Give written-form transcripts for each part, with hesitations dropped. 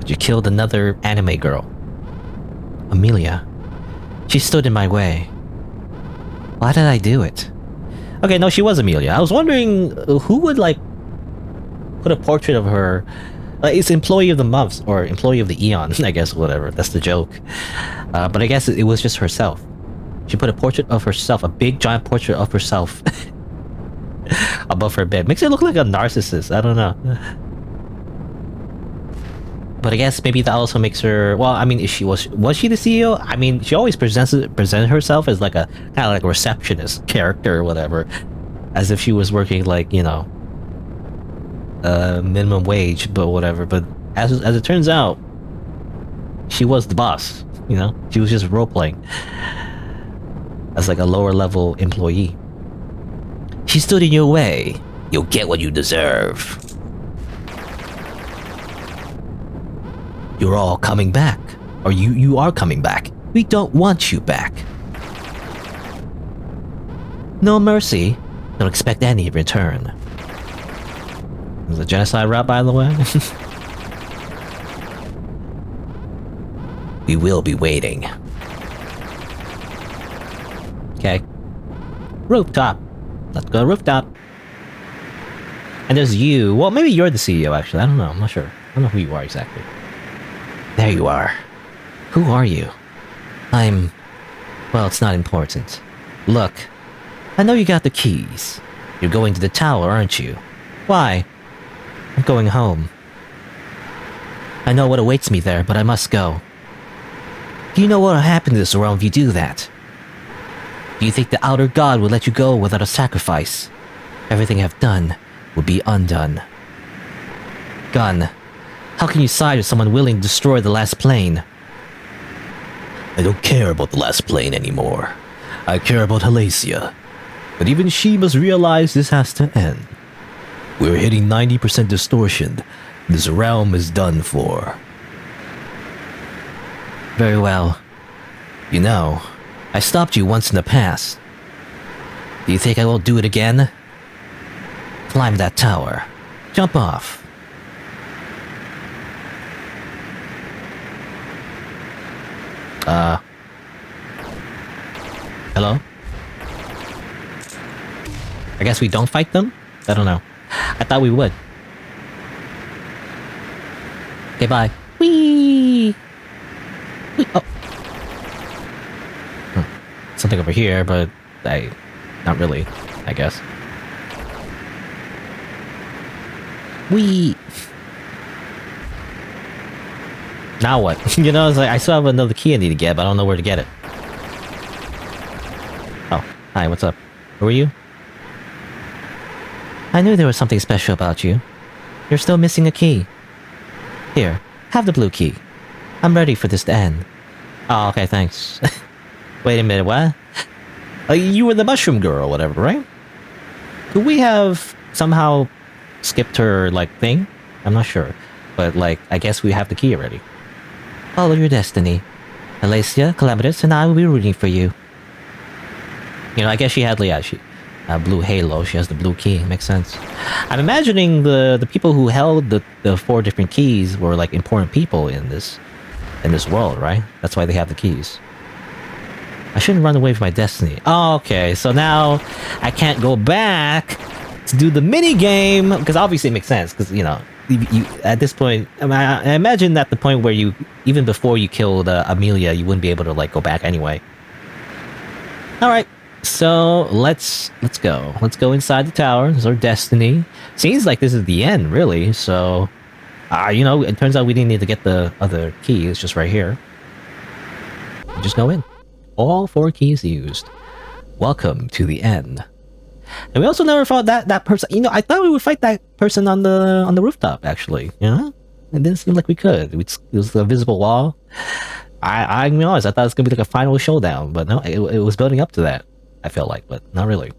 But you killed another anime girl. Amelia. She stood in my way. Why did I do it? Okay, no, she was Amelia. I was wondering who would, like, put a portrait of her. Like, it's Employee of the Month, or Employee of the Aeon, I guess, whatever. That's the joke. But I guess it was just herself. She put a portrait of herself, a big giant portrait of herself above her bed. Makes her look like a narcissist, I don't know. But I guess maybe that also makes her, well, I mean, was she the CEO? I mean, she always presented herself as like a kind of like a receptionist character or whatever, as if she was working like, you know, minimum wage, but whatever. But as it turns out, she was the boss, you know? She was just role-playing as like a lower level employee. She stood in your way. You'll get what you deserve. You're all coming back. Or you are coming back. We don't want you back. No mercy. Don't expect any return. Is a genocide route, by the way? We will be waiting. Okay. Rooftop. Let's go to rooftop. And there's you. Well, maybe you're the CEO, actually. I don't know. I'm not sure. I don't know who you are exactly. There you are. Who are you? Well, it's not important. Look. I know you got the keys. You're going to the tower, aren't you? Why? I'm going home. I know what awaits me there, but I must go. Do you know what will happen to this realm if you do that? Do you think the Outer God will let you go without a sacrifice? Everything I've done will be undone. Gun, how can you side with someone willing to destroy the last plane? I don't care about the last plane anymore. I care about Halacia. But even she must realize this has to end. We're hitting 90% distortion. This realm is done for. Very well. You know, I stopped you once in the past. Do you think I will do it again? Climb that tower. Jump off. Hello? I guess we don't fight them? I don't know. I thought we would. Okay, bye. Whee! Whee! Oh. Something over here, but not really, I guess. Whee! Now what? You know, it's like I still have another key I need to get, but I don't know where to get it. Oh, hi, what's up? Who are you? I knew there was something special about you. You're still missing a key. Here, have the blue key. I'm ready for this to end. Oh, okay, thanks. Wait a minute, what? You were the mushroom girl or whatever, right? Could we have somehow skipped her, like, thing? I'm not sure. But, like, I guess we have the key already. Follow your destiny. Halacia, Calamitous, and I will be rooting for you. You know, I guess she had, a blue halo. She has the blue key. Makes sense. I'm imagining the people who held the 4 different keys were, like, important people in this world, right? That's why they have the keys. I shouldn't run away from my destiny. Oh, okay, so now I can't go back to do the mini game, because obviously it makes sense, because, you know, you at this point, I imagine at the point where even before you killed Amelia, you wouldn't be able to, like, go back anyway. Alright, so let's go. Let's go inside the tower. This is our destiny. Seems like this is the end, really, so... you know, it turns out we didn't need to get the other key, it's just right here. Just go in. All 4 keys used. Welcome to the end. And we also never fought that person. You know, I thought we would fight that person on the rooftop, actually. You know? It didn't seem like we could. It was a visible wall. I mean, honest, I thought it was going to be like a final showdown, but no, it was building up to that, I felt like, but not really.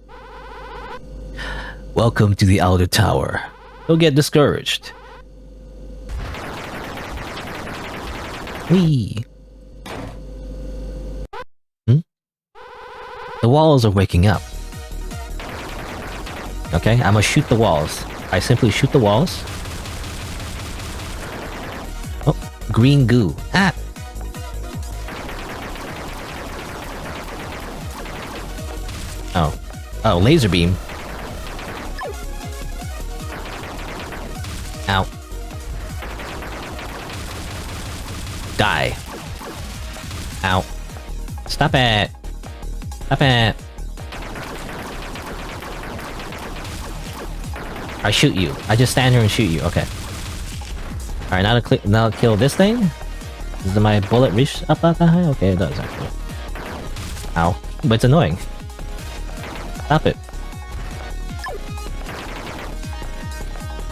Welcome to the Outer Tower. Don't get discouraged. Whee! The walls are waking up. Okay, I'm gonna shoot the walls. I simply shoot the walls. Oh, green goo. Ah! Oh. Oh, laser beam. Ow. Die. Ow. Stop it. Stop it. I shoot you. I just stand here and shoot you. Okay. Alright, now to kill this thing? Does my bullet reach up that high? Okay, it does actually. Ow. But it's annoying. Stop it.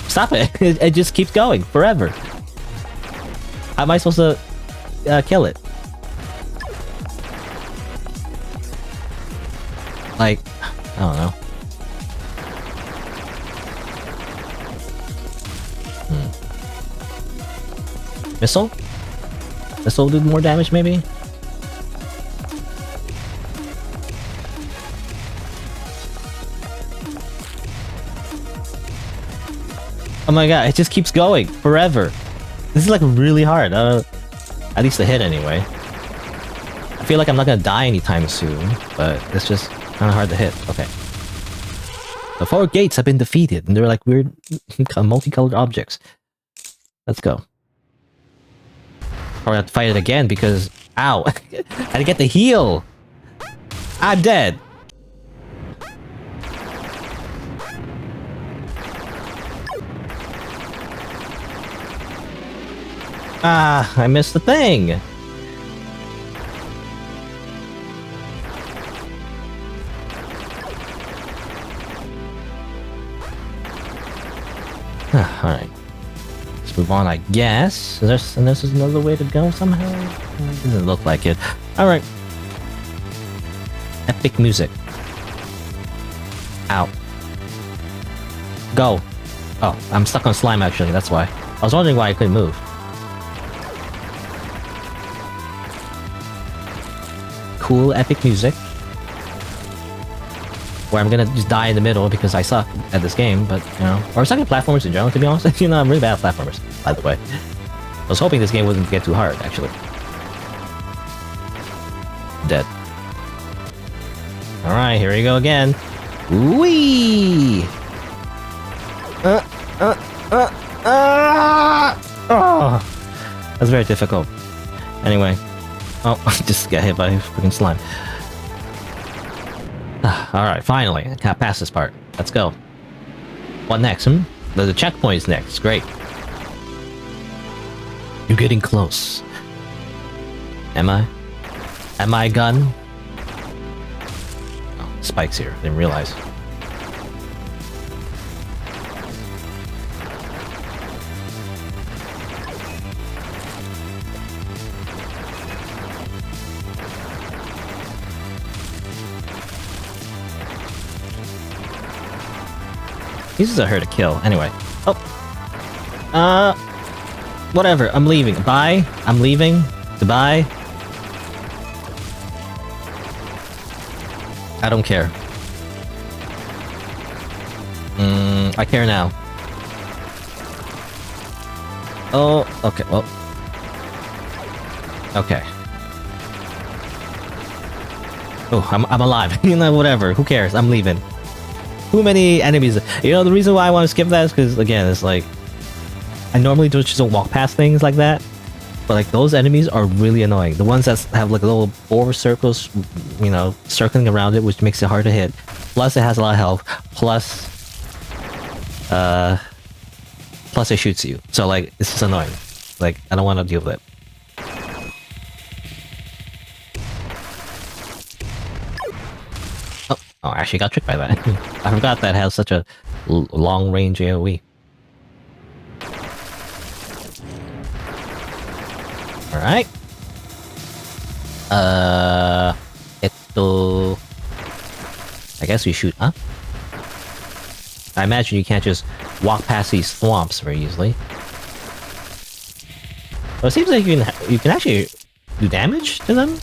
Stop it! It just keeps going forever. How am I supposed to kill it? Like, I don't know. Missile? Missile do more damage, maybe? Oh my god, it just keeps going forever. This is like really hard. At least to hit anyway. I feel like I'm not gonna die anytime soon, but it's just kind of hard to hit. Okay. The 4 gates have been defeated, and they're like weird multicolored objects. Let's go. Or I have to fight it again because... Ow! I didn't get the heal! I'm dead! Ah, I missed the thing! Alright. Let's move on, I guess. And this is another way to go somehow? Doesn't look like it. Alright. Epic music. Ow. Go. Oh, I'm stuck on slime actually, that's why. I was wondering why I couldn't move. Cool, epic music. Where I'm gonna just die in the middle because I suck at this game, but, you know... Or I suck at platformers in general, to be honest. You know, I'm really bad at platformers, by the way. I was hoping this game wouldn't get too hard, actually. Dead. Alright, here we go again. Whee! Oh! That's very difficult. Anyway. Oh, I just got hit by freaking slime. Alright, finally. I got past this part. Let's go. What next, The checkpoint's next. Great. You're getting close. Am I? Am I a gun? Oh, Spike's here. Didn't realize. These are her to kill. Anyway. Oh. Whatever. I'm leaving. Bye. I'm leaving. Goodbye. I don't care. I care now. Oh, okay, well. Okay. Oh, I'm alive. You know, whatever. Who cares? I'm leaving. Too many enemies. You know, the reason why I want to skip that is because, again, it's like... I normally just don't walk past things like that. But, like, those enemies are really annoying. The ones that have, like, little 4 circles, you know, circling around it, which makes it hard to hit. Plus, it has a lot of health. Plus... Plus, it shoots you. So, like, it's just annoying. Like, I don't want to deal with it. Oh, I actually got tricked by that. I forgot that has such a long-range AoE. Alright. I guess we shoot up. I imagine you can't just walk past these thwomps very easily. Well, it seems like you can actually do damage to them.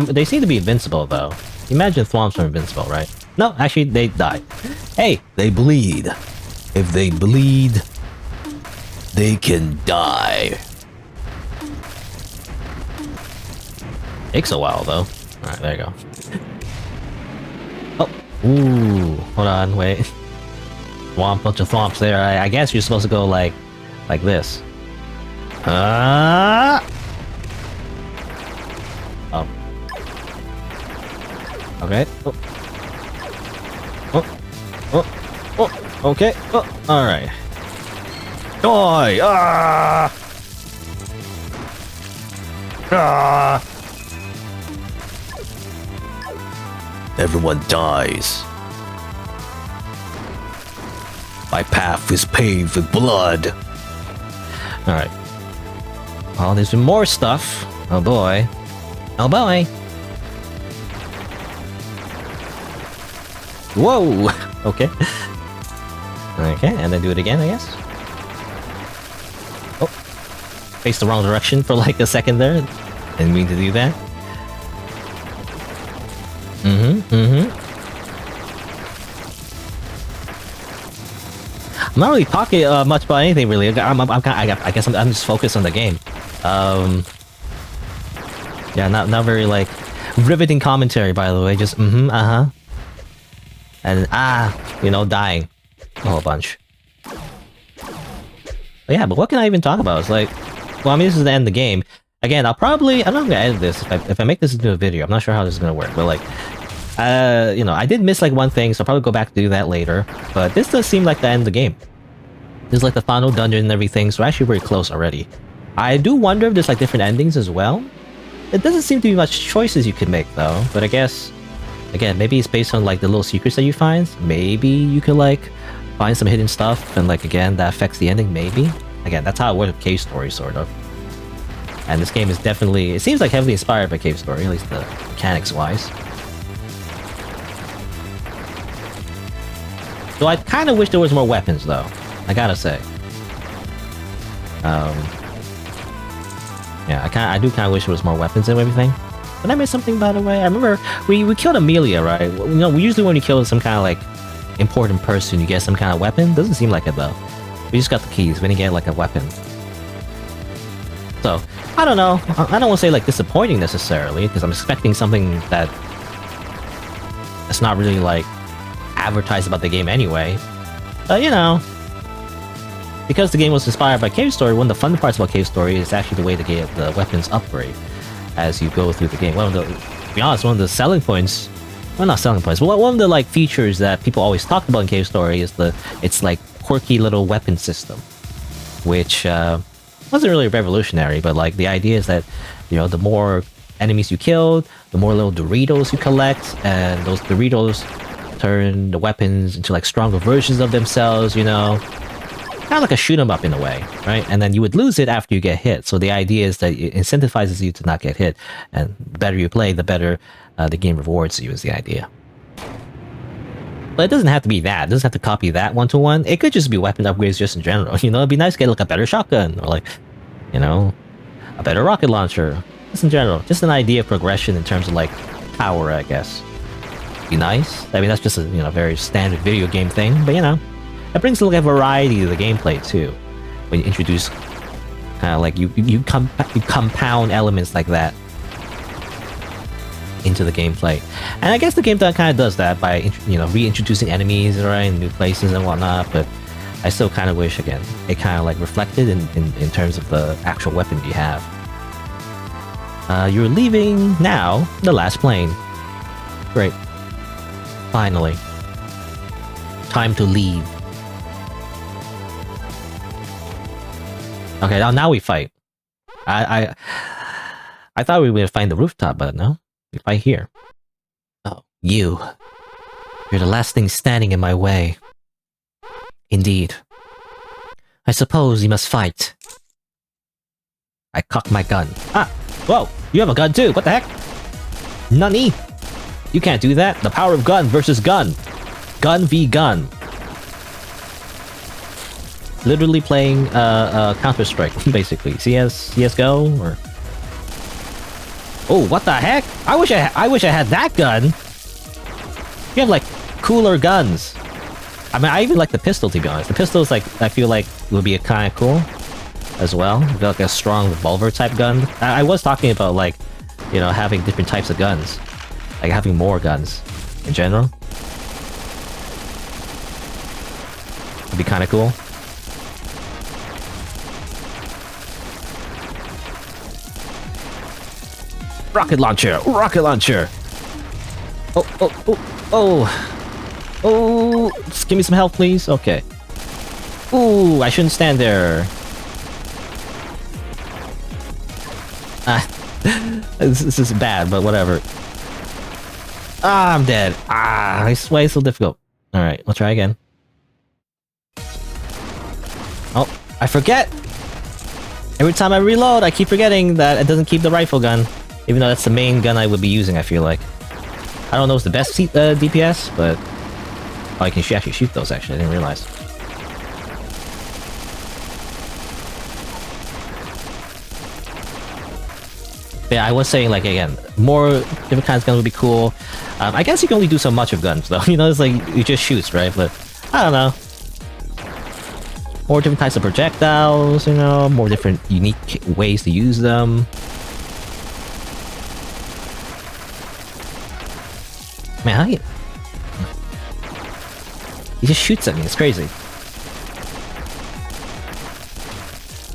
They seem to be invincible, though. Imagine thwomps are invincible, right? No, actually, they die. Hey, they bleed. If they bleed, they can die. Takes a while though. Alright, there you go. Oh, ooh, hold on, wait. Thwomp, bunch of thwomps there. I guess you're supposed to go like this. Oh. Okay. Oh. Okay. Oh, alright. Die! Ah! Ah! Everyone dies. My path is paved with blood. Alright. Oh, there's more stuff. Oh boy. Oh boy. Whoa! Okay. Okay, and then do it again, I guess. Oh. Face the wrong direction for like a second there. Didn't mean to do that. I'm not really talking much about anything really. I guess I'm just focused on the game. Yeah, not very like riveting commentary, by the way. Just and you know, dying a whole bunch. But yeah, but what can I even talk about? It's like, well, I mean, this is the end of the game. Again, I'm not gonna edit this if I make this into a video. I'm not sure how this is gonna work, but like, you know, I did miss like one thing, so I'll probably go back to do that later. But this does seem like the end of the game. This is like the final dungeon and everything, so we're actually very close already. I do wonder if there's like different endings as well. It doesn't seem to be much choices you can make though, but I guess, again, maybe it's based on like the little secrets that you find. Maybe you could like find some hidden stuff and like, again, that affects the ending, maybe? Again, that's how it works with Cave Story, sort of. And this game is definitely, it seems like heavily inspired by Cave Story, at least the mechanics-wise. So I kind of wish there was more weapons, though. I gotta say. Yeah, I do kind of wish there was more weapons and everything. Did I miss something, by the way? I remember we killed Amelia, right? You know, usually when you kill some kind of like important person, you get some kind of weapon. Doesn't seem like it though. We just got the keys. We didn't get like a weapon. So I don't know. I don't want to say like disappointing necessarily, because I'm expecting something that's not really like advertised about the game anyway. But you know, because the game was inspired by Cave Story, one of the fun parts about Cave Story is actually the way to get the weapons upgrade as you go through the game. To be honest, one of the selling points, well, not selling points, but one of the like features that people always talk about in Cave Story is its like quirky little weapon system, which wasn't really revolutionary, but like the idea is that, you know, the more enemies you killed, the more little Doritos you collect, and those Doritos turn the weapons into like stronger versions of themselves, you know. Kind of like a shoot 'em up in a way, right? And then you would lose it after you get hit. So the idea is that it incentivizes you to not get hit, and the better you play, the better the game rewards you, is the idea. But it doesn't have to be that. It doesn't have to copy that one-to-one. It could just be weapon upgrades just in general. You know, it'd be nice to get like a better shotgun, or like, you know, a better rocket launcher. Just in general. Just an idea of progression in terms of like power, I guess. Be nice. I mean, that's just a, you know, very standard video game thing, but you know, it brings like a variety to the gameplay too. When you introduce kind of like you compound elements like that into the gameplay. And I guess the game kind of does that by, you know, reintroducing enemies, right, in new places and whatnot, but I still kind of wish, again, it kind of like reflected in terms of the actual weapon you have. You're leaving now, the last plane. Great. Finally. Time to leave. Okay, now we fight. I thought we would find the rooftop, but no. We fight here. Oh, you. You're the last thing standing in my way. Indeed. I suppose you must fight. I cock my gun. Ah! Whoa! You have a gun too! What the heck? Nani? You can't do that. The power of gun versus gun. Gun v gun. Literally playing Counter-Strike, basically. CSGO, or... Oh, what the heck? I wish I had that gun! You have, like, cooler guns. I mean, I even like the pistol, to be honest. The pistol's, like, I feel like would be kind of cool as well. Like a strong revolver type gun. I was talking about, like, you know, having different types of guns. Like having more guns in general. Would be kind of cool. Rocket launcher! Rocket launcher! Oh, oh, oh, oh! Oh! Just give me some help, please. Okay. Ooh, I shouldn't stand there. Ah, this is bad, but whatever. Ah, I'm dead. Ah, why is it so difficult? Alright, we'll try again. Oh, I forget! Every time I reload, I keep forgetting that it doesn't keep the rifle gun. Even though that's the main gun I would be using, I feel like. I don't know if it's the best DPS, but... Oh, I can actually shoot those, actually. I didn't realize. Yeah, I was saying, like, again, more different kinds of guns would be cool. I guess you can only do so much of guns, though. You know, it's like, you just shoots, right? But, I don't know. More different types of projectiles, you know, more different unique ways to use them. Man, how do you... He just shoots at me, it's crazy.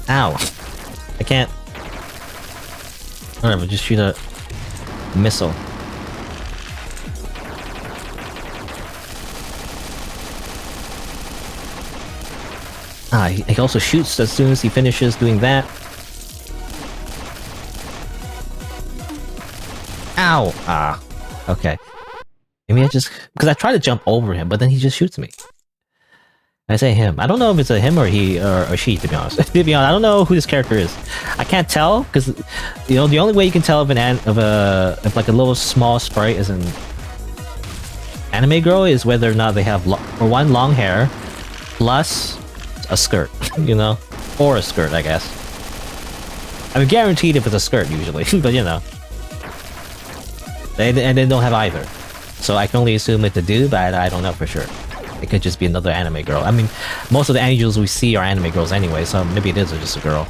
Ow. I can't... Whatever, just shoot a missile. Ah, he also shoots as soon as he finishes doing that. Ow! Ah, okay. Maybe I just... Because I try to jump over him, but then he just shoots me. I say him. I don't know if it's a him or he or she, to be honest. To be honest, I don't know who this character is. I can't tell, because, you know, the only way you can tell if if like a little small sprite is an anime girl is whether or not they have, for one, long hair, plus a skirt, you know? Or a skirt, I guess. I mean, guaranteed if it's a skirt, usually, but you know. And they don't have either. So I can only assume it's a dude, but I don't know for sure. It could just be another anime girl. I mean, most of the angels we see are anime girls anyway, so maybe it is just a girl.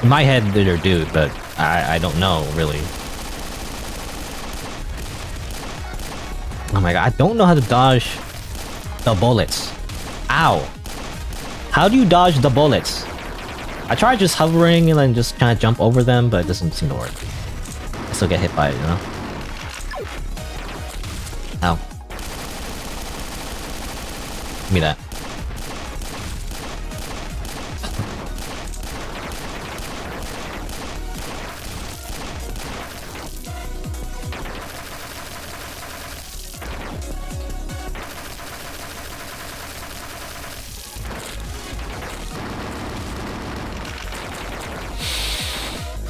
In my head, they're a dude, but I don't know, really. Oh my god, I don't know how to dodge the bullets. Ow! How do you dodge the bullets? I tried just hovering and then just kind of jump over them, but it doesn't seem to work. I still get hit by it, you know? Ow. Give me that.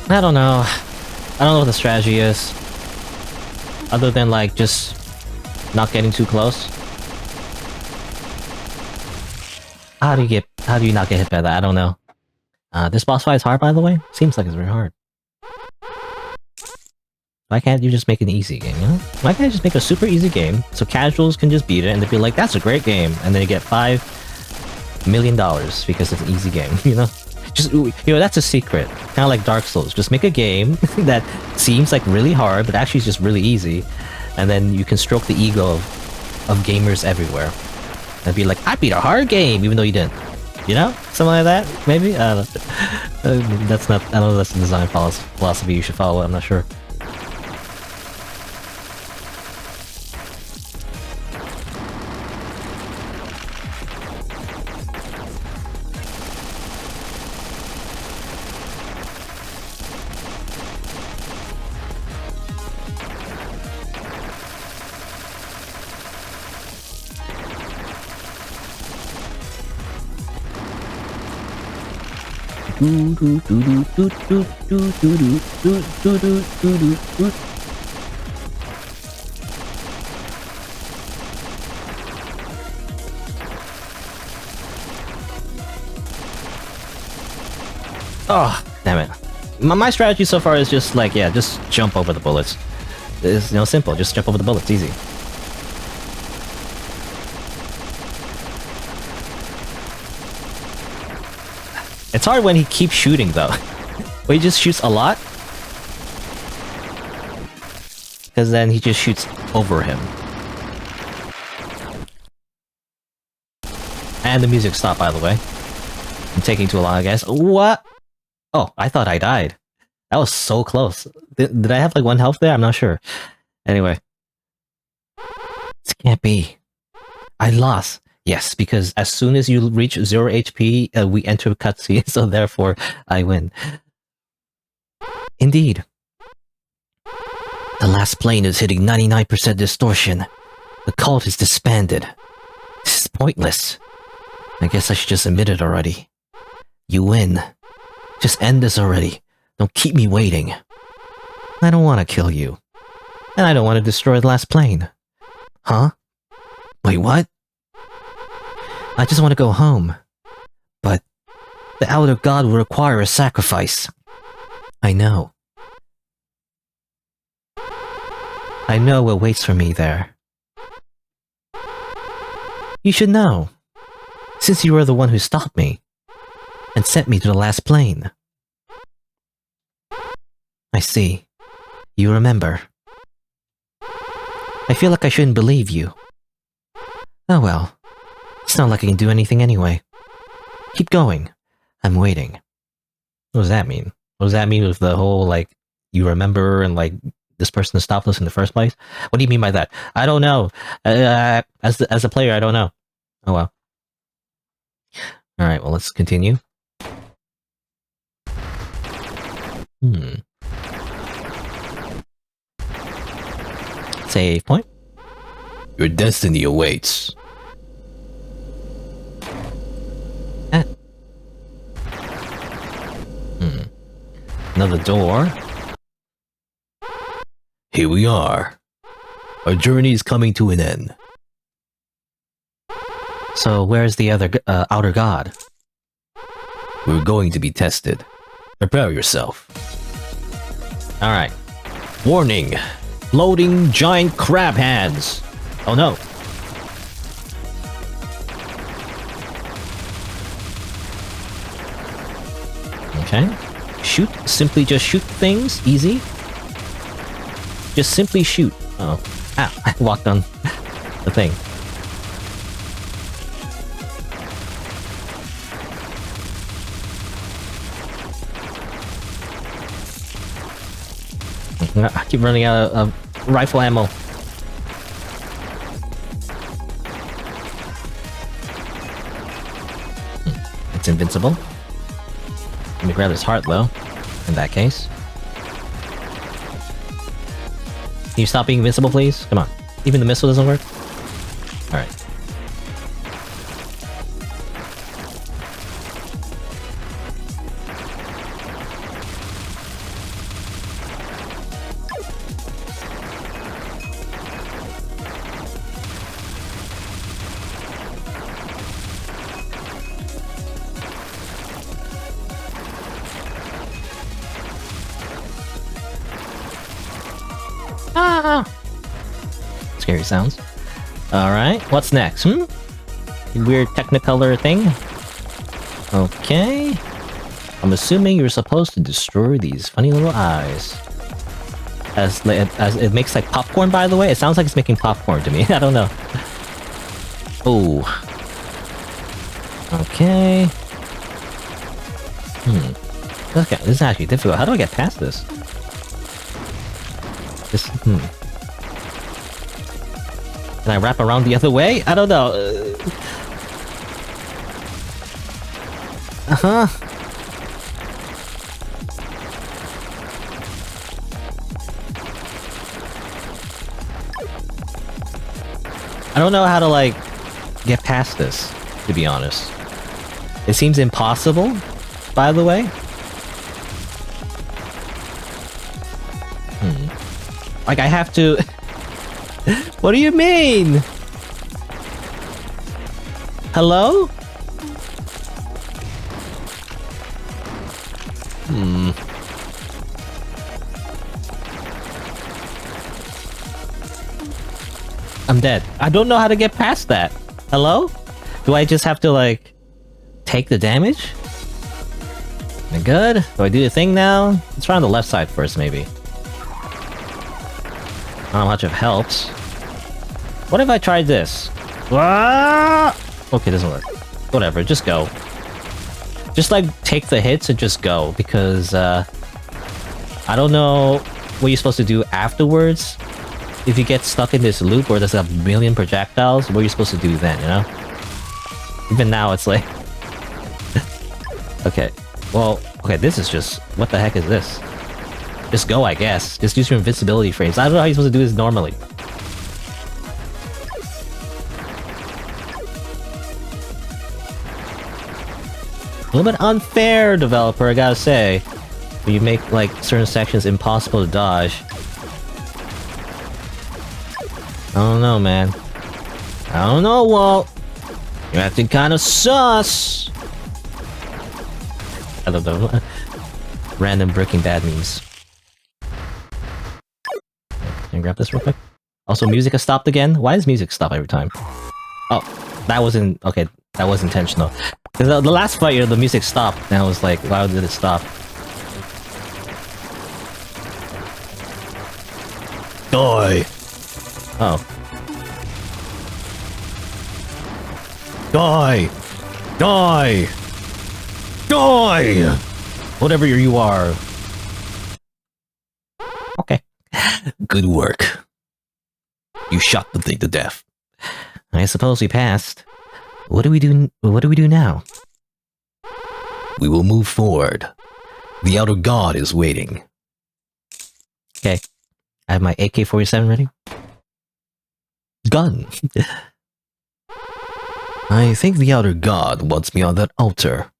I don't know. I don't know what the strategy is. Other than, like, just not getting too close. How do you not get hit by that? I don't know. This boss fight is hard, by the way? Seems like it's very hard. Why can't you just make an easy game, you know? Why can't I just make a super easy game so casuals can just beat it and they'd be like, that's a great game, and then you get $5 million because it's an easy game, you know? Just, you know, that's a secret. Kind of like Dark Souls. Just make a game that seems like really hard, but actually is just really easy, and then you can stroke the ego of gamers everywhere. And be like, I beat a hard game, even though you didn't. You know? Something like that? Maybe? That's not... I don't know if that's the design philosophy you should follow, I'm not sure. Oh, damn it. My strategy so far is just like, yeah, just jump over the bullets. It's, you know, simple. Just jump over the bullets. Easy. It's hard when he keeps shooting, though. When he just shoots a lot. Because then he just shoots over him. And the music stopped, by the way. I'm taking too long, I guess. What? Oh, I thought I died. That was so close. Did I have like 1 health there? I'm not sure. Anyway. This can't be. I lost. Yes, because as soon as you reach 0 HP, we enter a cutscene, so therefore I win. Indeed. The last plane is hitting 99% distortion. The cult is disbanded. This is pointless. I guess I should just admit it already. You win. Just end this already. Don't keep me waiting. I don't want to kill you. And I don't want to destroy the last plane. Huh? Wait, what? I just want to go home. But the Elder God will require a sacrifice. I know. I know what waits for me there. You should know, since you were the one who stopped me and sent me to the last plane. I see. You remember. I feel like I shouldn't believe you. Oh well. It's not like I can do anything anyway. Keep going. I'm waiting. What does that mean? What does that mean with the whole, like, you remember and, like, this person stopped us in the first place? What do you mean by that? I don't know. As a player, I don't know. Oh well. Alright, well, let's continue. Save point. Your destiny awaits. Another door. Here we are. Our journey is coming to an end. So where's the other outer god? We're going to be tested. Prepare yourself. Alright. Warning! Floating giant crab hands! Oh no. Okay. Shoot. Simply just shoot things. Easy. Just simply shoot. Uh oh. Ah, I walked on the thing. I keep running out of rifle ammo. It's invincible. Let me grab his heart, though, in that case. Can you stop being invincible, please? Come on. Even the missile doesn't work? Alright. Scary sounds. Alright, what's next? Weird Technicolor thing? Okay. I'm assuming you're supposed to destroy these funny little eyes. As it makes like popcorn, by the way. It sounds like it's making popcorn to me. I don't know. Oh. Okay. Okay, this is actually difficult. How do I get past this? Can I wrap around the other way? I don't know. I don't know how to, like, get past this, to be honest. It seems impossible, by the way. Like, I have to... What do you mean? Hello? I'm dead. I don't know how to get past that. Hello? Do I just have to, like, take the damage? Am I good? Do I do the thing now? Let's try on the left side first, maybe. don't know how much it helps. What if I tried this? Ah! Okay, doesn't work. Whatever, just go. Just like take the hits and just go, because I don't know what you're supposed to do afterwards. If you get stuck in this loop where there's a million projectiles, what are you supposed to do then, you know? Even now it's like... Okay, well, okay, this is just... What the heck is this? Just go, I guess. Just use your invincibility frames. I don't know how you're supposed to do this normally. A little bit unfair, developer, I gotta say. When you make, like, certain sections impossible to dodge. I don't know, man. I don't know, Walt. You're acting kind of sus. I don't know. Random Breaking Bad memes. Can I grab this real quick? Also, music has stopped again. Why does music stop every time? Oh, that wasn't... Okay, that was intentional. Because the last fight, the music stopped, and I was like, why did it stop? Die! Oh. Die! Die! Die! Whatever you are. Okay. Good work. You shot the thing to death. I suppose we passed. What do we do now? We will move forward. The outer god is waiting. Okay. I have my AK-47 ready. Gun! I think the outer god wants me on that altar.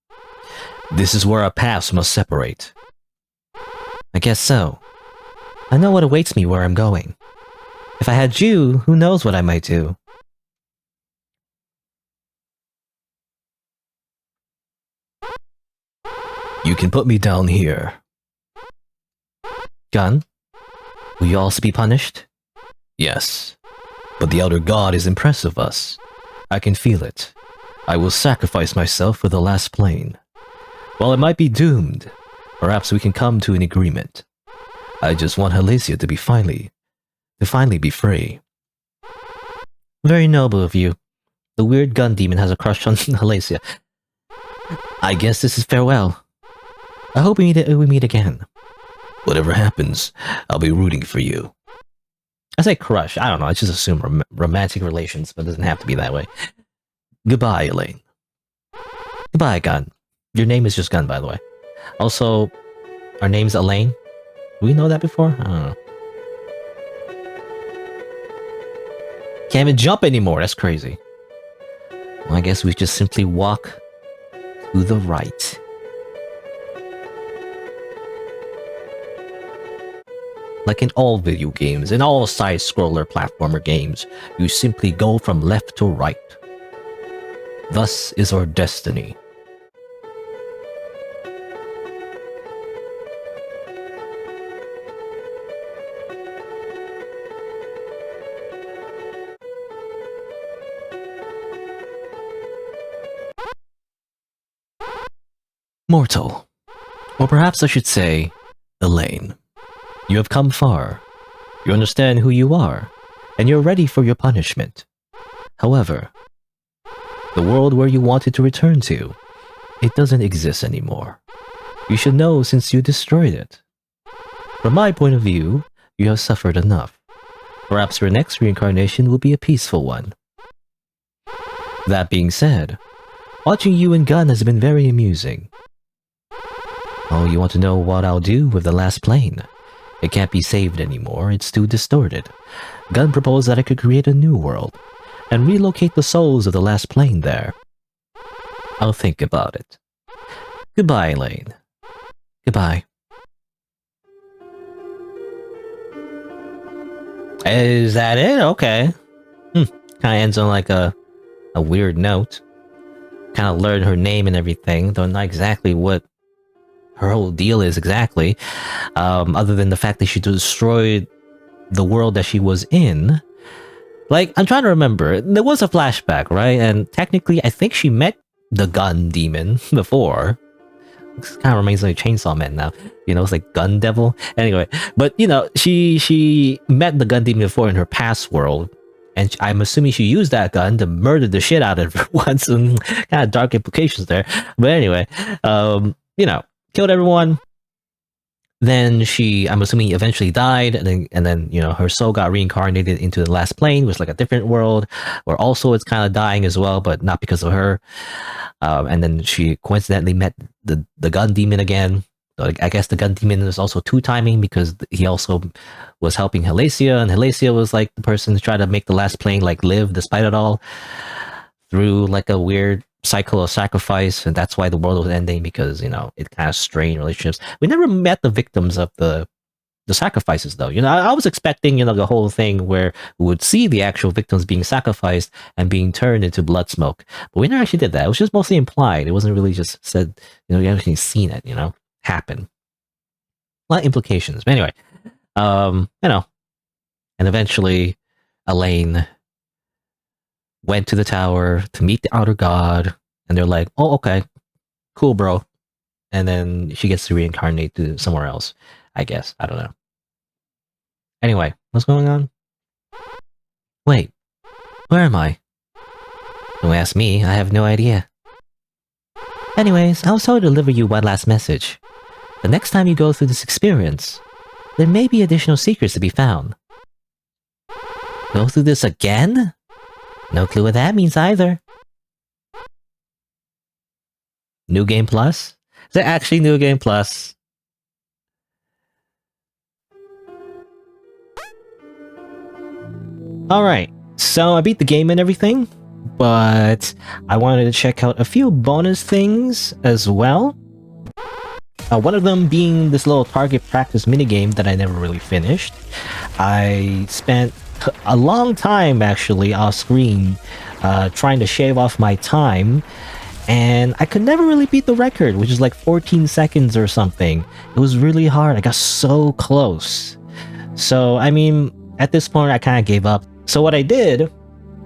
This is where our paths must separate. I guess so. I know what awaits me where I'm going. If I had you, who knows what I might do. You can put me down here. Gun? Will you also be punished? Yes. But the outer god is impressed of us. I can feel it. I will sacrifice myself for the last plane. While it might be doomed, perhaps we can come to an agreement. I just want Halacia to finally be free. Very noble of you. The weird gun demon has a crush on Halacia. I guess this is farewell. I hope we meet again. Whatever happens, I'll be rooting for you. I say crush, I don't know, I just assume romantic relations, but it doesn't have to be that way. Goodbye, Elaine. Goodbye, Gun. Your name is just Gun, by the way. Also, our name's Elaine. Do we know that before? I don't know. Can't even jump anymore, that's crazy. Well, I guess we just simply walk to the right. Like in all video games, in all side-scroller platformer games, you simply go from left to right. Thus is our destiny. Mortal. Or perhaps I should say, Elaine. You have come far. You understand who you are, and you're ready for your punishment. However, the world where you wanted to return to, it doesn't exist anymore. You should know since you destroyed it. From my point of view, you have suffered enough. Perhaps your next reincarnation will be a peaceful one. That being said, watching you and Gun has been very amusing. Oh, you want to know what I'll do with the last plane? It can't be saved anymore, it's too distorted. Gun proposed that I could create a new world, and relocate the souls of the last plane there. I'll think about it. Goodbye, Elaine. Goodbye. Is that it? Okay. Kinda ends on like a weird note. Kinda learned her name and everything, though not exactly what her whole deal is exactly, other than the fact that she destroyed the world that she was in. Like, I'm trying to remember, there was a flashback, right? And technically, I think she met the gun demon before. kind of reminds me of Chainsaw Man now. You know, it's like Gun Devil. Anyway, but you know, she met the gun demon before in her past world, and I'm assuming she used that gun to murder the shit out of her once. And kind of dark implications there. But anyway, you know, killed everyone. Then I'm assuming, eventually died, and then you know her soul got reincarnated into the last plane, which was like a different world, where also it's kind of dying as well, but not because of her. And then she coincidentally met the gun demon again. So I guess the gun demon is also two timing because he also was helping Helacia, and Helacia was like the person to try to make the last plane like live despite it all through like a weird cycle of sacrifice, and that's why the world was ending, because you know it kind of strained relationships. We never met the victims of the sacrifices though. You know, I was expecting, you know, the whole thing where we would see the actual victims being sacrificed and being turned into blood smoke, but we never actually did that. It was just mostly implied. It wasn't really just said, you know, you actually seen it, you know, happen. A lot of implications. But anyway, you know, and eventually Elaine went to the tower to meet the outer god, and they're like, oh, okay, cool, bro. And then she gets to reincarnate to somewhere else, I guess. I don't know. Anyway, what's going on? Wait, where am I? Don't ask me, I have no idea. Anyways, I was told to deliver you one last message. The next time you go through this experience, there may be additional secrets to be found. Go through this again? No clue what that means either. New Game Plus? Is it actually New Game Plus? Alright, so I beat the game and everything, but I wanted to check out a few bonus things as well. One of them being this little target practice minigame that I never really finished. I spent a long time actually off screen trying to shave off my time, and I could never really beat the record, which is like 14 seconds or something. It was really hard. I got so close. So I mean, at this point I kind of gave up. So what I did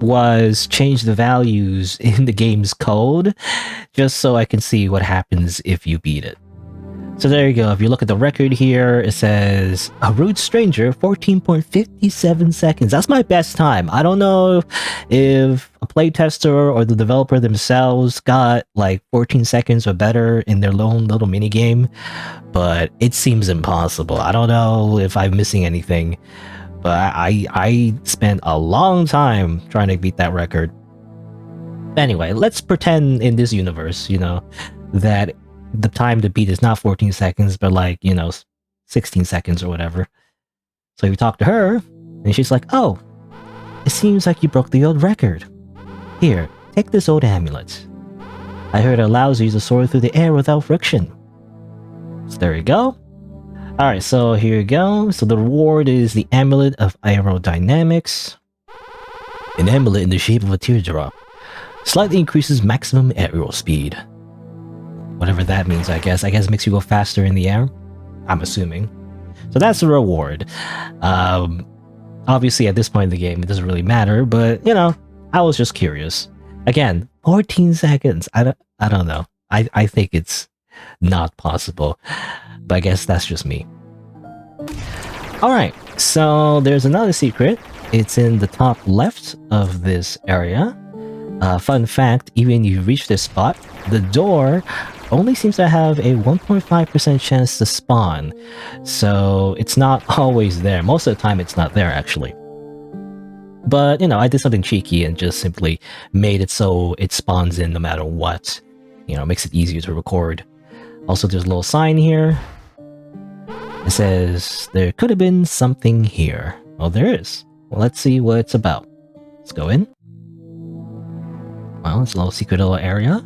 was change the values in the game's code just so I can see what happens if you beat it. So there you go. If you look at the record here, it says a rude stranger, 14.57 seconds. That's my best time. I don't know if a playtester or the developer themselves got like 14 seconds or better in their own little mini game, but it seems impossible. I don't know if I'm missing anything, but I spent a long time trying to beat that record. Anyway, let's pretend in this universe, you know, that the time to beat is not 14 seconds, but like, you know, 16 seconds or whatever. So we talk to her, and she's like, oh, it seems like you broke the old record. Here, take this old amulet. I heard it allows you to soar through the air without friction. So there you go. Alright, so here you go. So the reward is the Amulet of Aerodynamics. An amulet in the shape of a teardrop. Slightly increases maximum aerial speed. Whatever that means, I guess. I guess it makes you go faster in the air. I'm assuming. So that's the reward. Obviously, at this point in the game, it doesn't really matter, but, you know, I was just curious. Again, 14 seconds. I don't know. I think it's not possible. But I guess that's just me. Alright, so there's another secret. It's in the top left of this area. Fun fact, even if you reach this spot, the door only seems to have a 1.5% chance to spawn. So it's not always there. Most of the time it's not there, actually. But, you know, I did something cheeky and just simply made it so it spawns in no matter what. You know, makes it easier to record. Also, there's a little sign here. It says, there could have been something here. Well, there is. Well, let's see what it's about. Let's go in. Well, it's a little secret little area.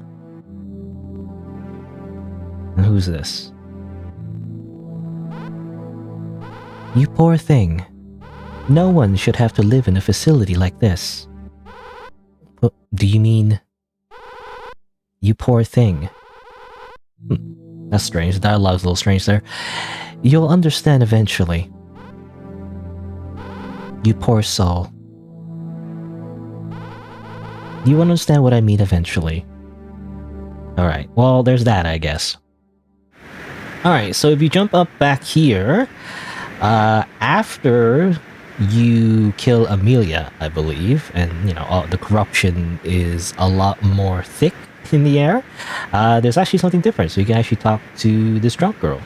And who's this? You poor thing. No one should have to live in a facility like this. What, do you mean... You poor thing? That's strange. The dialogue's a little strange there. You'll understand eventually. You poor soul. You understand what I mean eventually. Alright, well, there's that, I guess. Alright, so if you jump up back here, after you kill Amelia, I believe, and you know, the corruption is a lot more thick in the air, there's actually something different, so you can actually talk to this drunk girl.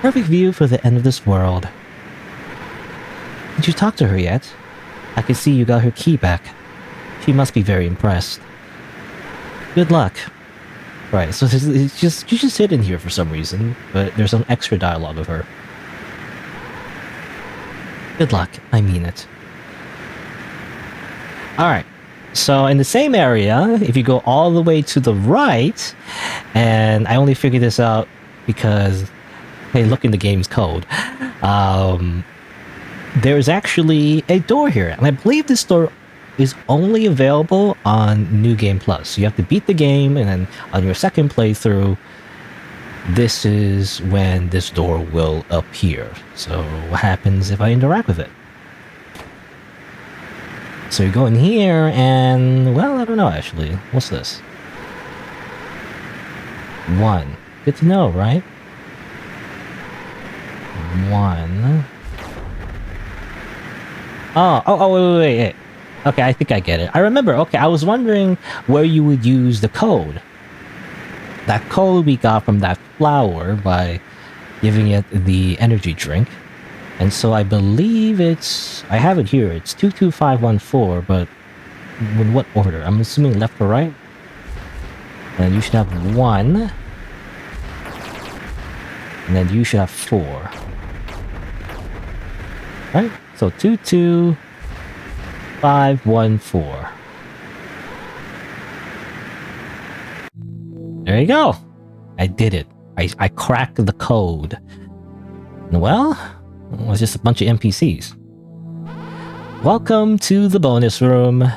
Perfect view for the end of this world. Did you talk to her yet? I can see you got her key back. She must be very impressed. Good luck. Right, so it's just you just sit in here for some reason, but there's some extra dialogue with her. Good luck, I mean it. Alright, so in the same area, if you go all the way to the right, and I only figured this out because, hey, look in the game's code, there's actually a door here, and I believe this door is only available on New Game Plus. So you have to beat the game, and then on your second playthrough, this is when this door will appear. So what happens if I interact with it? So you go in here, and, well, I don't know actually. What's this? 1. Good to know, right? 1. Oh, wait. Okay, I think I get it. I remember, okay, I was wondering where you would use the code. That code we got from that flower by giving it the energy drink. And so I believe it's... I have it here, it's 22514, but in what order? I'm assuming left or right? And you should have 1. And then you should have 4. Right? So 22514. There you go. I did it. I cracked the code. Well, it was just a bunch of NPCs. Welcome to the bonus room.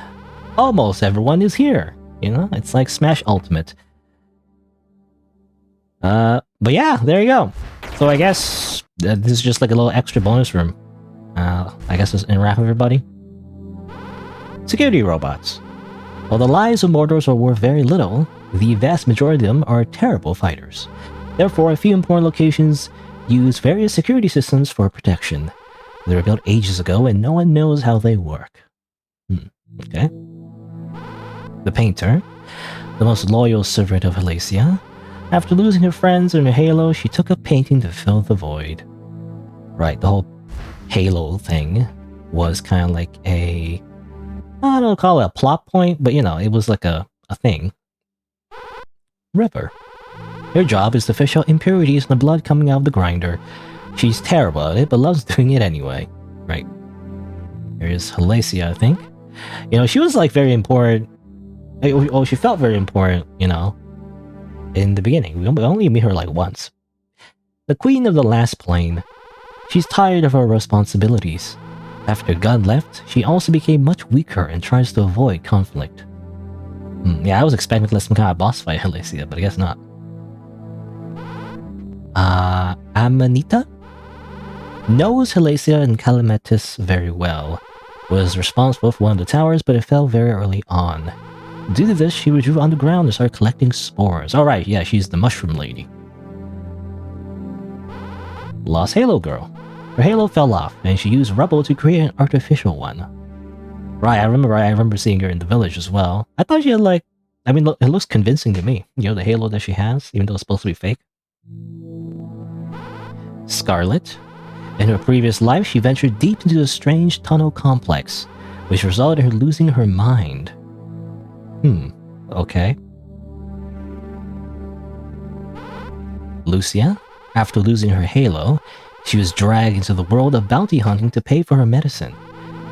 Almost everyone is here. You know, it's like Smash Ultimate. But yeah, there you go. So I guess this is just like a little extra bonus room. I guess let's interact with everybody. Security robots. While the lives of mortals are worth very little, the vast majority of them are terrible fighters. Therefore, a few important locations use various security systems for protection. They were built ages ago and no one knows how they work. Okay. The Painter, the most loyal servant of Halacia. After losing her friends in her Halo, she took up painting to fill the void. Right, the whole Halo thing was kind of like a... I don't call it a plot point, but you know, it was like a thing. River. Her job is to fish out impurities in the blood coming out of the grinder. She's terrible at it, but loves doing it anyway. Right. Here's Halacia, I think. You know, she was like very important. Oh, she felt very important, you know, in the beginning. We only meet her like once. The Queen of the Last Plane. She's tired of her responsibilities. After Gun left, she also became much weaker and tries to avoid conflict. Yeah, I was expecting some kind of boss fight Halacia, but I guess not. Amanita? Knows Halacia and Calamatis very well. Was responsible for one of the towers, but it fell very early on. Due to this, she withdrew underground and started collecting spores. Alright, yeah, she's the mushroom lady. Lost Halo Girl. Her halo fell off, and she used rubble to create an artificial one. Right, I remember seeing her in the village as well. I thought she had like... I mean, it looks convincing to me. You know, the halo that she has, even though it's supposed to be fake. Scarlet. In her previous life, she ventured deep into the strange tunnel complex, which resulted in her losing her mind. Okay. Lucia. After losing her halo, she was dragged into the world of bounty hunting to pay for her medicine.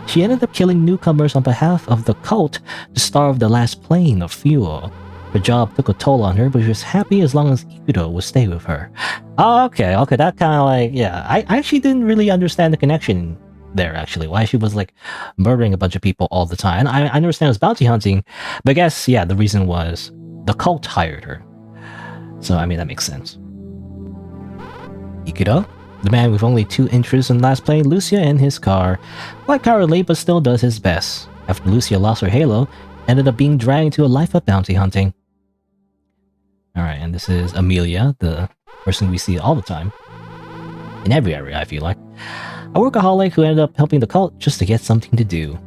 She ended up killing newcomers on behalf of the cult to starve the last plane of fuel. Her job took a toll on her, but she was happy as long as Ikuto would stay with her. Oh, okay, that kind of like, yeah. I actually didn't really understand the connection there, actually. Why she was like murdering a bunch of people all the time. And I understand it was bounty hunting, but I guess, yeah, the reason was the cult hired her. So, I mean, that makes sense. Ikuto? The man with only 2 interests in last plane, Lucia and his car. Quite cowardly, but still does his best. After Lucia lost her halo, ended up being dragged into a life of bounty hunting. Alright, and this is Amelia, the person we see all the time. In every area, I feel like. A workaholic who ended up helping the cult just to get something to do.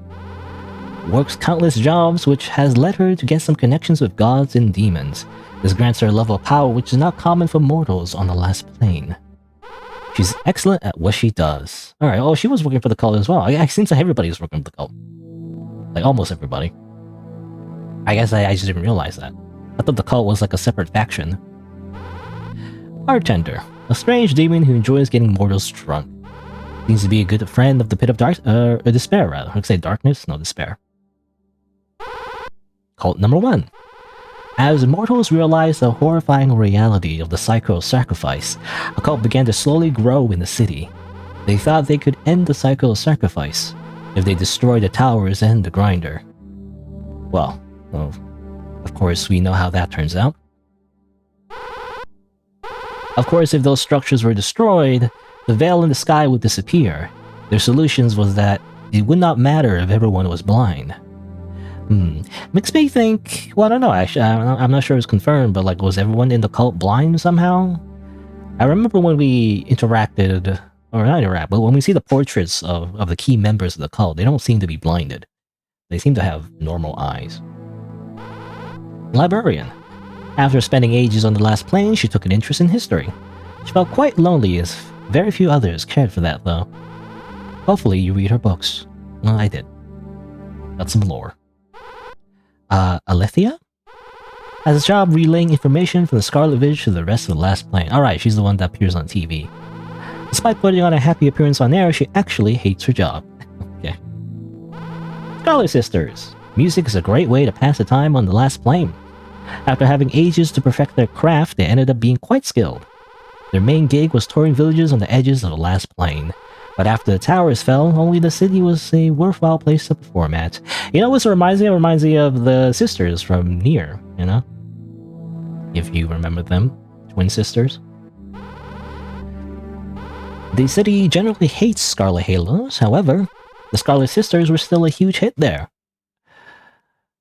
Works countless jobs, which has led her to get some connections with gods and demons. This grants her a level of power which is not common for mortals on the last plane. She's excellent at what she does. Alright, oh, she was working for the cult as well. It seems like everybody was working for the cult. Like, almost everybody. I guess I just didn't realize that. I thought the cult was like a separate faction. Bartender. A strange demon who enjoys getting mortals drunk. Seems to be a good friend of the pit of despair, rather. I would say darkness? No, despair. Cult number 1. As mortals realized the horrifying reality of the cycle of sacrifice, a cult began to slowly grow in the city. They thought they could end the cycle of sacrifice if they destroyed the towers and the grinder. Well, of course we know how that turns out. Of course, if those structures were destroyed, the veil in the sky would disappear. Their solutions was that it would not matter if everyone was blind. Makes me think... Well, I don't know, actually. I'm not sure it's confirmed, but like, was everyone in the cult blind somehow? I remember when we interacted... Or not interact, but when we see the portraits of the key members of the cult, they don't seem to be blinded. They seem to have normal eyes. Librarian. After spending ages on the last plane, she took an interest in history. She felt quite lonely as very few others cared for that, though. Hopefully you read her books. Well, I did. Got some lore. Alethea? Has a job relaying information from the Scarlet Village to the rest of the last plane. Alright, she's the one that appears on TV. Despite putting on a happy appearance on air, she actually hates her job. Okay. Scarlet Sisters. Music is a great way to pass the time on the last plane. After having ages to perfect their craft, they ended up being quite skilled. Their main gig was touring villages on the edges of the last plane. But after the towers fell, only the city was a worthwhile place to perform at. You know what it reminds me of? It reminds me of the sisters from Nier, you know? If you remember them. Twin sisters. The city generally hates Scarlet Halos, however, the Scarlet Sisters were still a huge hit there.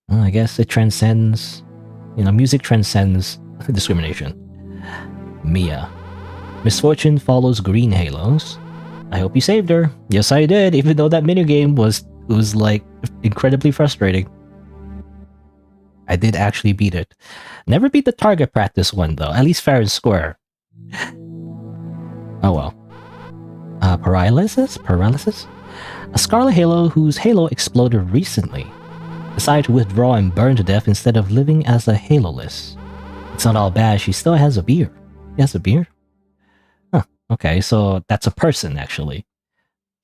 Well, I guess it transcends... You know, music transcends discrimination. Mia. Misfortune follows green halos. I hope you saved her. Yes, I did, even though that minigame was like, incredibly frustrating. I did actually beat it. Never beat the target practice one, though. At least fair and square. Oh well. Paralysis? A Scarlet Halo whose halo exploded recently decided to withdraw and burn to death instead of living as a Haloless. It's not all bad, she still has a beard. She has a beard? Huh, okay, so that's a person, actually.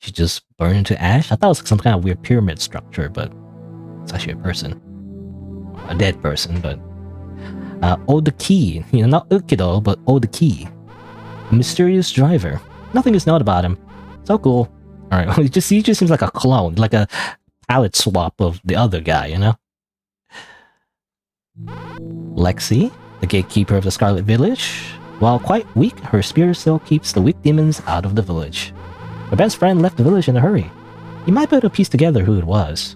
She just burned into ash? I thought it was some kind of weird pyramid structure, but it's actually a person. A dead person, but... Odaki. You know, not Ukido, but Odaki. A mysterious driver. Nothing is known about him. So cool. Alright, he just seems like a clone, like a palette swap of the other guy, you know? Lexi, the gatekeeper of the Scarlet Village. While quite weak, her spirit still keeps the weak demons out of the village. Her best friend left the village in a hurry. You might be able to piece together who it was.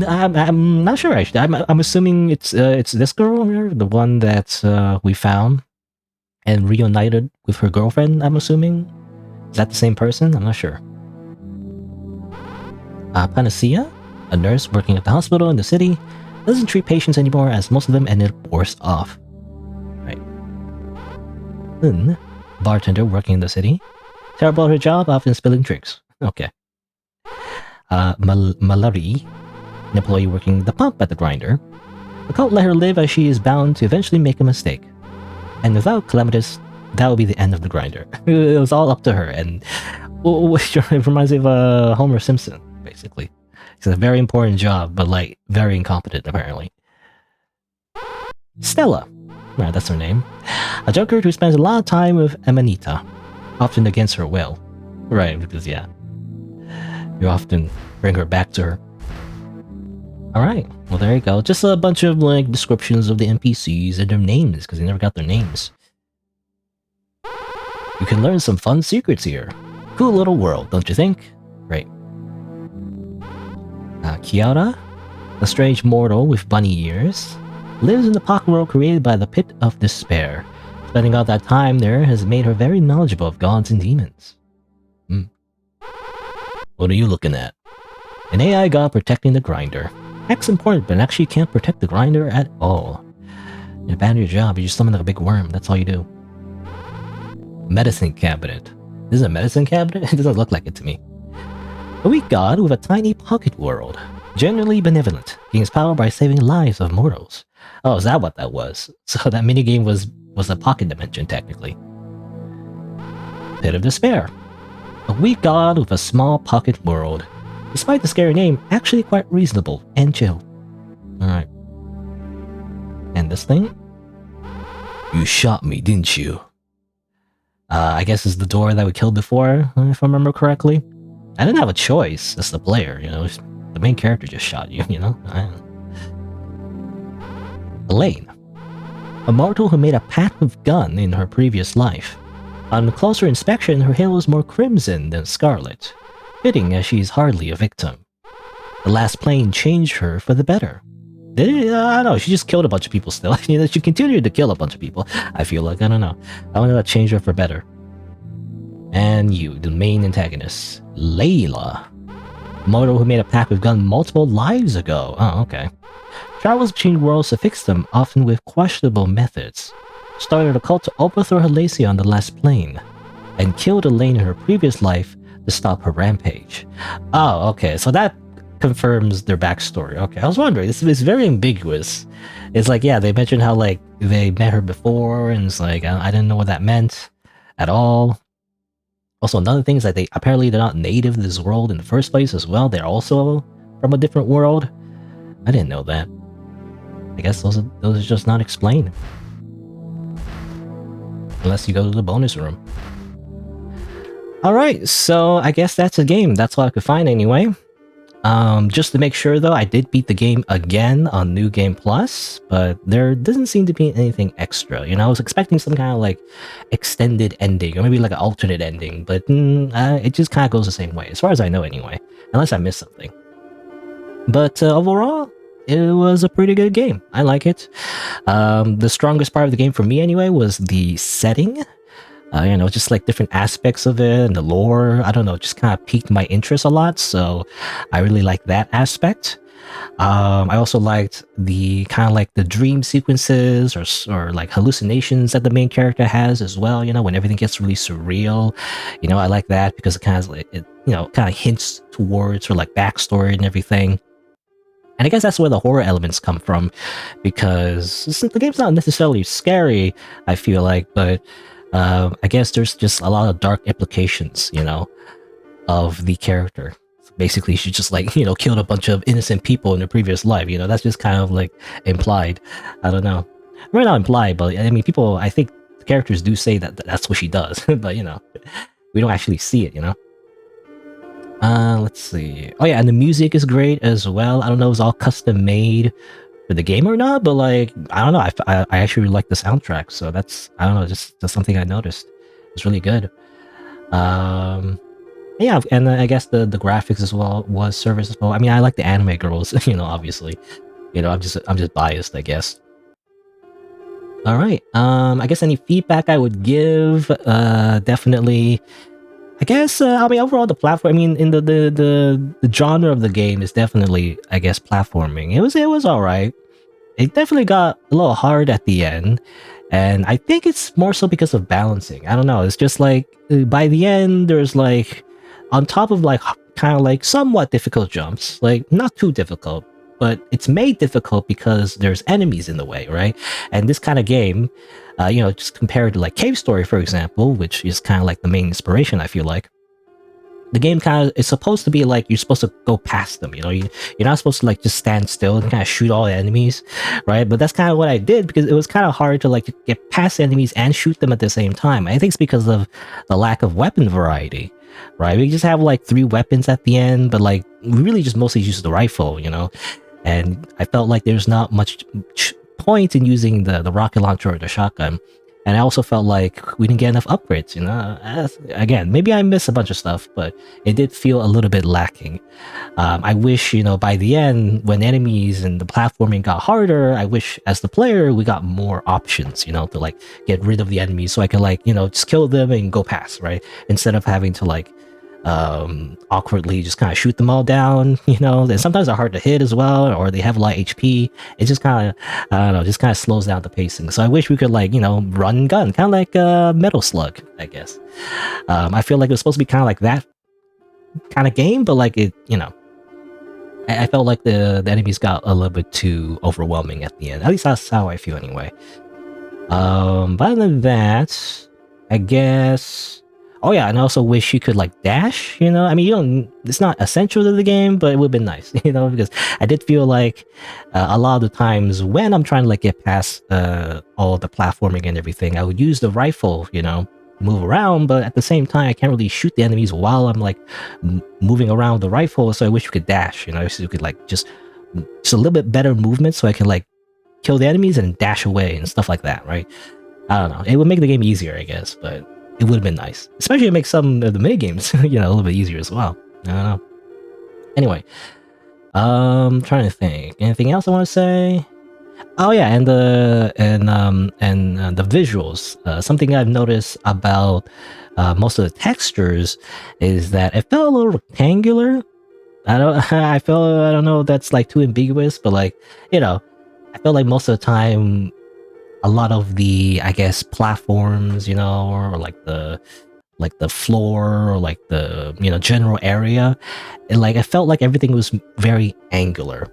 I'm not sure, actually. I'm assuming it's this girl here, the one that we found and reunited with her girlfriend, I'm assuming? Is that the same person? I'm not sure. Panacea, a nurse working at the hospital in the city, doesn't treat patients anymore as most of them ended worse off. Right. Bartender working in the city. Terrible at her job, often spilling drinks. Okay. Malari, an employee working the pump at the grinder. The cult let her live as she is bound to eventually make a mistake. And without Clematis, that would be the end of the grinder. It was all up to her, and it reminds me of Homer Simpson, basically. It's a very important job, but like, very incompetent, apparently. Stella. Right, that's her name. A drunkard who spends a lot of time with Amanita, often against her will. Right, because yeah. You often bring her back to her. Alright, well there you go. Just a bunch of like descriptions of the NPCs and their names, because they never got their names. You can learn some fun secrets here. Cool little world, don't you think? Great. Kiara, a strange mortal with bunny ears. lives in the pocket world created by the Pit of Despair. Spending all that time there has made her very knowledgeable of gods and demons. What are you looking at? An AI god protecting the grinder. Acts important, but actually can't protect the grinder at all. You abandon your job, you just summon like a big worm, that's all you do. Medicine cabinet. This is a medicine cabinet? It doesn't look like it to me. A weak god with a tiny pocket world. Generally benevolent, gains power by saving lives of mortals. Oh, is that what that was? So that minigame was a pocket dimension, technically. Pit of Despair. A weak god with a small pocket world. Despite the scary name, actually quite reasonable and chill. Alright. And this thing? You shot me, didn't you? I guess it's the door that we killed before, if I remember correctly. I didn't have a choice as the player, you know. The main character just shot you, you know? Elaine. A mortal who made a pact with gun in her previous life. On closer inspection, her hair was more crimson than scarlet. Fitting, as she's hardly a victim. The last plane changed her for the better. Did it? I don't know, she just killed a bunch of people still. You know, she continued to kill a bunch of people, I feel like. I don't know. I wonder what changed her for better. And you, the main antagonist. Layla. Mortal who made a pact with gun multiple lives ago. Oh, okay. Travels between worlds to fix them, often with questionable methods. Started a cult to overthrow Halacia on the last plane. And killed Elaine in her previous life to stop her rampage. Oh, okay, so that confirms their backstory. Okay, I was wondering, this is very ambiguous. It's like, yeah, they mentioned how, like, they met her before, and it's like, I didn't know what that meant at all. Also, another thing is that they're not native to this world in the first place as well. They're also from a different world. I didn't know that. I guess those are just not explained. Unless you go to the bonus room. Alright, so I guess that's a game. That's all I could find anyway. Just to make sure though, I did beat the game again on New Game Plus, but there doesn't seem to be anything extra. You know, I was expecting some kind of like extended ending, or maybe like an alternate ending, but it just kind of goes the same way, as far as I know anyway, unless I missed something. But overall, it was a pretty good game. I like it. The strongest part of the game for me anyway was the setting. You know, just like different aspects of it and the lore, I don't know, just kind of piqued my interest a lot, so I really like that aspect. I also liked the kind of like the dream sequences or like hallucinations that the main character has as well, you know, when everything gets really surreal. You know, I like that because it kind of like, it, you know, kind of hints towards her like backstory and everything. And I guess that's where the horror elements come from, because the game's not necessarily scary, I feel like, but I guess there's just a lot of dark implications, you know, of the character. So basically, she just like, you know, killed a bunch of innocent people in her previous life, you know, that's just kind of like implied. I don't know. Well, not implied, but I mean, people, I think the characters do say that that's what she does, but you know, we don't actually see it, you know. Let's see. Oh yeah, and the music is great as well. I don't know if it's all custom made for the game or not, but like, I don't know, I actually really like the soundtrack, so that's, I don't know, just something I noticed. It's really good. Yeah, and I guess the graphics as well was serviceable. I mean, I like the anime girls, you know, obviously. You know, I'm just biased, I guess. All right. I guess any feedback I would give, definitely. I guess, I mean, overall, the platform, I mean, in the genre of the game is definitely, I guess, platforming. It was alright. It definitely got a little hard at the end, and I think it's more so because of balancing. I don't know, it's just like, by the end, there's like, on top of like, kind of like somewhat difficult jumps, like, not too difficult, but it's made difficult because there's enemies in the way, right? And this kind of game, you know, just compared to like Cave Story, for example, which is kind of like the main inspiration, I feel like. The game kind of is supposed to be like, you're supposed to go past them, you know, you're not supposed to like just stand still and kind of shoot all the enemies, right? But that's kind of what I did, because it was kind of hard to like get past enemies and shoot them at the same time. I think it's because of the lack of weapon variety, right? We just have like 3 weapons at the end, but like we really just mostly use the rifle, you know? And I felt like there's not much point in using the rocket launcher or the shotgun. And I also felt like we didn't get enough upgrades, you know? Again, maybe I missed a bunch of stuff, but it did feel a little bit lacking. I wish, you know, by the end, when enemies and the platforming got harder, I wish as the player, we got more options, you know, to like get rid of the enemies so I can like, you know, just kill them and go past, right? Instead of having to like awkwardly just kind of shoot them all down, you know. And sometimes they're hard to hit as well, or they have a lot of HP. It just kind of, I don't know, just kind of slows down the pacing. So I wish we could like, you know, run and gun, kind of like Metal Slug, I guess. I feel like it was supposed to be kind of like that kind of game, but like it, you know, I felt like the enemies got a little bit too overwhelming at the end. At least that's how I feel anyway. But other than that, I guess. Oh yeah, and I also wish you could like dash, you know? I mean, you don't, it's not essential to the game, but it would have been nice, you know? Because I did feel like a lot of the times when I'm trying to like get past all the platforming and everything, I would use the rifle, you know, move around, but at the same time, I can't really shoot the enemies while I'm like moving around with the rifle, so I wish you could dash, you know? So you could like just a little bit better movement so I can like kill the enemies and dash away and stuff like that, right? I don't know. It would make the game easier, I guess, but it would have been nice. Especially to make some of the minigames, you know, a little bit easier as well. I don't know. Anyway, trying to think. Anything else I want to say? Oh yeah, and the visuals. Something I've noticed about most of the textures is that it felt a little rectangular. I don't know if that's like too ambiguous, but like, you know, I feel like most of the time a lot of the, I guess, platforms, you know, or like the floor or like the, you know, general area, and like I felt like everything was very angular.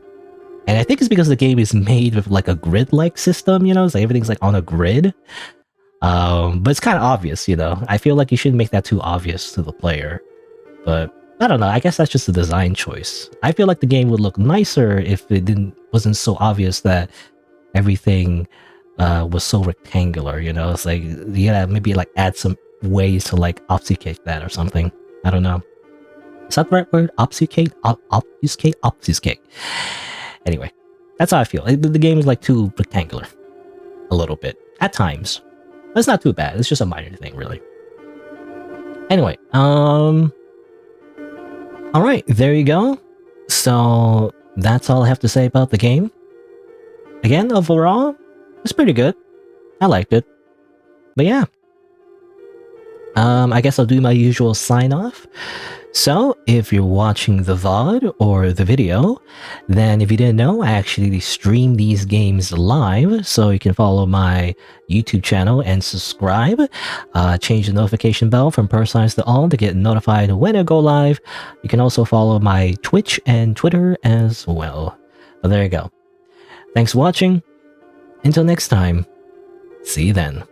And I think it's because the game is made with like a grid-like system, you know, it's like everything's like on a grid. But it's kind of obvious, you know. I feel like you shouldn't make that too obvious to the player. But I don't know, I guess that's just a design choice. I feel like the game would look nicer if it wasn't so obvious that everything was so rectangular, you know. It's like, yeah, maybe like add some ways to like obfuscate that or something. I don't know. Is that the right word? Obfuscate? Obfuscate. Anyway, that's how I feel. The game is like too rectangular. A little bit. At times. But it's not too bad. It's just a minor thing, really. Anyway, alright, there you go. So, that's all I have to say about the game. Again, overall, it's pretty good. I liked it. But yeah. I guess I'll do my usual sign-off. So, if you're watching the VOD or the video, then if you didn't know, I actually stream these games live, so you can follow my YouTube channel and subscribe. Change the notification bell from personalized to all to get notified when I go live. You can also follow my Twitch and Twitter as well. But there you go. Thanks for watching. Until next time, see you then.